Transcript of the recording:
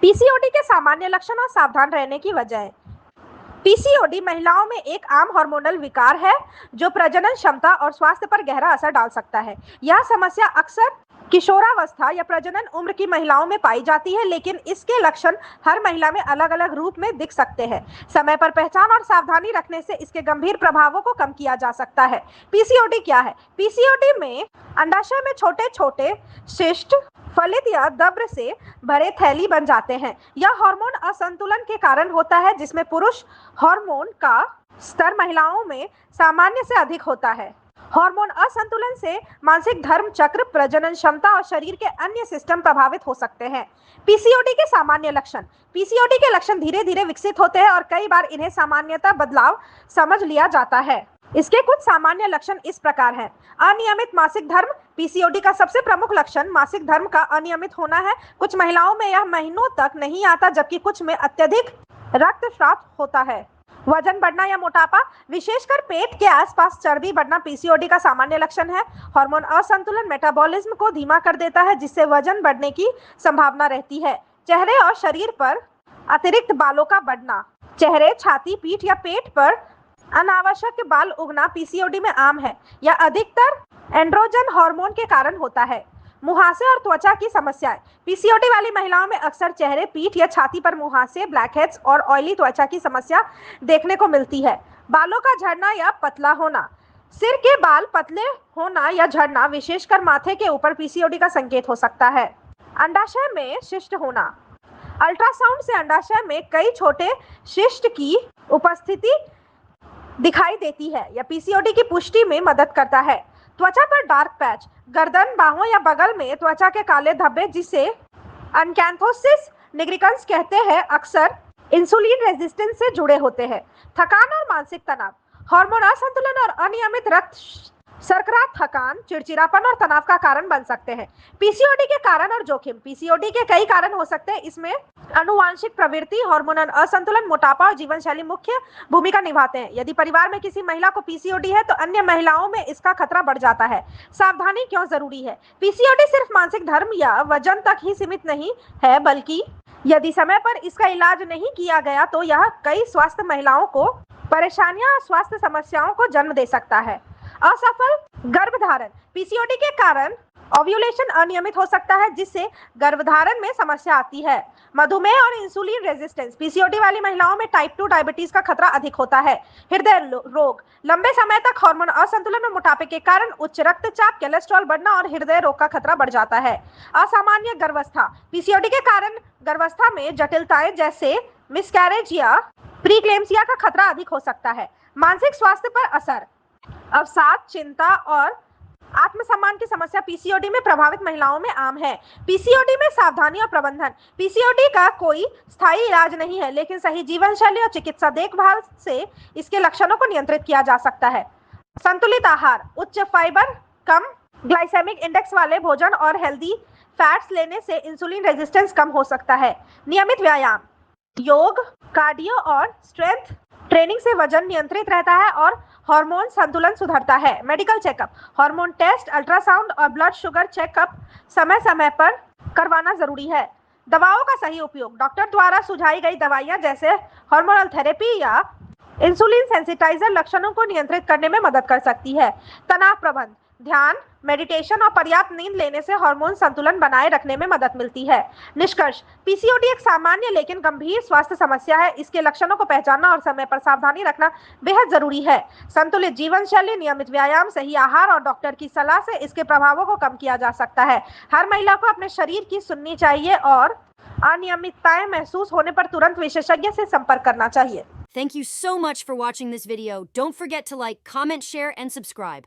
PCOD के सामान्य लक्षण और सावधान रहने की वजह। पीसीओडी महिलाओं में एक आम हार्मोनल विकार है जो प्रजनन क्षमता और स्वास्थ्य पर गहरा असर डाल सकता है। यह समस्या अक्सर किशोरावस्था या प्रजनन उम्र की महिलाओं में पाई जाती है, लेकिन इसके लक्षण हर महिला में अलग अलग रूप में दिख सकते हैं। समय पर पहचान और सावधानी रखने से इसके गंभीर प्रभावों को कम किया जा सकता है। पीसीओडी क्या है? पीसीओडी में अंडाशय में छोटे छोटे शिष्ट फलित या दब्र से भरे थैली बन जाते हैं। यह हार्मोन असंतुलन के कारण होता है, जिसमें पुरुष हार्मोन का स्तर महिलाओं में सामान्य से अधिक होता है। हार्मोन असंतुलन से मानसिक धर्म चक्र, प्रजनन क्षमता और शरीर के अन्य सिस्टम प्रभावित हो सकते हैं। पीसीओडी के सामान्य लक्षण। पीसीओडी के लक्षण धीरे धीरे विकसित होते हैं और कई बार इन्हें सामान्यतः बदलाव समझ लिया जाता है। इसके कुछ सामान्य लक्षण इस प्रकार हैं। अनियमित मासिक धर्म। पीसीओडी का सबसे प्रमुख लक्षण मासिक धर्म का अनियमित होना है। कुछ महिलाओं में यह महीनों तक नहीं आता, जबकि कुछ में अत्यधिक रक्तस्राव होता है। वजन बढ़ना या मोटापा, विशेषकर पेट के आसपास चर्बी बढ़ना पीसीओडी का सामान्य लक्षण है। हार्मोन असंतुलन मेटाबॉलिज्म को धीमा कर देता है, जिससे वजन बढ़ने की संभावना रहती है। चेहरे और शरीर पर अतिरिक्त बालों का बढ़ना। चेहरे, छाती, पीठ या पेट पर अनावश्यक बाल उगना पीसीओडी में आम है। यह अधिकतर एंड्रोजन हार्मोन के कारण होता है। मुहासे और त्वचा की समस्याएं। पीसीओडी वाली महिलाओं में अक्सर चेहरे, पीठ या छाती पर मुहासे, ब्लैकहेड्स और ऑयली त्वचा की समस्या देखने को मिलती है। बालों का झड़ना या पतला होना। सिर के बाल पतले होना या झड़ना, विशेषकर माथे के ऊपर, पीसीओडी का संकेत हो सकता है। अंडाशय में शिष्ट होना। अल्ट्रासाउंड से अंडाशय में कई छोटे शिष्ट की उपस्थिति दिखाई देती है। यह पीसीओडी की पुष्टि में मदद करता है। त्वचा पर डार्क पैच। गर्दन, बाहों या बगल में त्वचा के काले धब्बे, जिसे अनकैंथोसिस निग्रिकन्स कहते हैं, अक्सर इंसुलिन रेजिस्टेंस से जुड़े होते हैं। थकान और मानसिक तनाव। हार्मोन असंतुलन और अनियमित रक्त शर्करा थकान, चिड़चिड़ापन और तनाव का कारण बन सकते हैं। पीसीओडी के कारण और जोखिम। पीसीओडी के कई कारण हो सकते हैं। इसमें आनुवांशिक प्रवृत्ति, हार्मोनल असंतुलन, मोटापा और जीवन शैली मुख्य भूमिका निभाते हैं। यदि परिवार में किसी महिला को पीसीओडी है तो अन्य महिलाओं में इसका खतरा बढ़ जाता है। सावधानी क्यों जरूरी है? पीसीओडी सिर्फ मानसिक धर्म या वजन तक ही सीमित नहीं है, बल्कि यदि समय पर इसका इलाज नहीं किया गया तो यह कई स्वास्थ्य महिलाओं को परेशानियां और स्वास्थ्य समस्याओं को जन्म दे सकता है। असफल गर्भधारण। पीसीओडी के कारण ओव्यूलेशन अनियमित हो सकता है, जिससे गर्भधारण में समस्या आती है। मधुमेह और इंसुलिन रेजिस्टेंस। पीसीओडी वाली महिलाओं में टाइप 2 डायबिटीज का खतरा अधिक होता है। हृदय रोग। लंबे समय तक हार्मोन असंतुलन और मोटापे के कारण उच्च रक्तचाप, कोलेस्ट्रॉल बढ़ना और हृदय रोग का खतरा बढ़ जाता है। असामान्य गर्भावस्था। पीसीओडी के कारण गर्भावस्था में जटिलताएं जैसे मिसकैरेज या प्रीक्लेम्सिया का खतरा अधिक हो सकता है। मानसिक स्वास्थ्य पर असर। अवसाद, चिंता और आत्मसम्मान की समस्या पीसीओडी में प्रभावित महिलाओं में आम है। पीसीओडी में सावधानी और प्रबंधन। पीसीओडी का कोई स्थायी इलाज नहीं है, लेकिन सही जीवन शैली और चिकित्सा देखभाल से इसके लक्षणों को नियंत्रित किया जा सकता है। संतुलित आहार, उच्च फाइबर, कम ग्लाइसेमिक इंडेक्स वाले भोजन और हेल्दी फैट्स लेने से इंसुलिन रेजिस्टेंस कम हो सकता है। नियमित व्यायाम, योग, कार्डियो और स्ट्रेंथ ट्रेनिंग से वजन नियंत्रित रहता है और हार्मोन संतुलन सुधरता है। Medical checkup, hormone test, ultrasound और ब्लड शुगर चेकअप समय समय पर करवाना जरूरी है। दवाओं का सही उपयोग। डॉक्टर द्वारा सुझाई गई दवाइयां जैसे हार्मोनल थेरेपी या इंसुलिन सेंसिटाइजर लक्षणों को नियंत्रित करने में मदद कर सकती है। तनाव प्रबंधन, ध्यान, मेडिटेशन और पर्याप्त नींद लेने से हार्मोन संतुलन बनाए रखने में मदद मिलती है। निष्कर्ष, पीसीओडी एक सामान्य लेकिन गंभीर स्वास्थ्य समस्या है। इसके लक्षणों को पहचानना और समय पर सावधानी रखना बेहद जरूरी है। संतुलित जीवन शैली, नियमित व्यायाम, सही आहार और डॉक्टर की सलाह से इसके प्रभावों को कम किया जा सकता है। हर महिला को अपने शरीर की सुननी चाहिए और अनियमितताएं महसूस होने पर तुरंत विशेषज्ञ से संपर्क करना चाहिए। Thank you so much for watching this video. Don't forget to like, comment, share, and subscribe.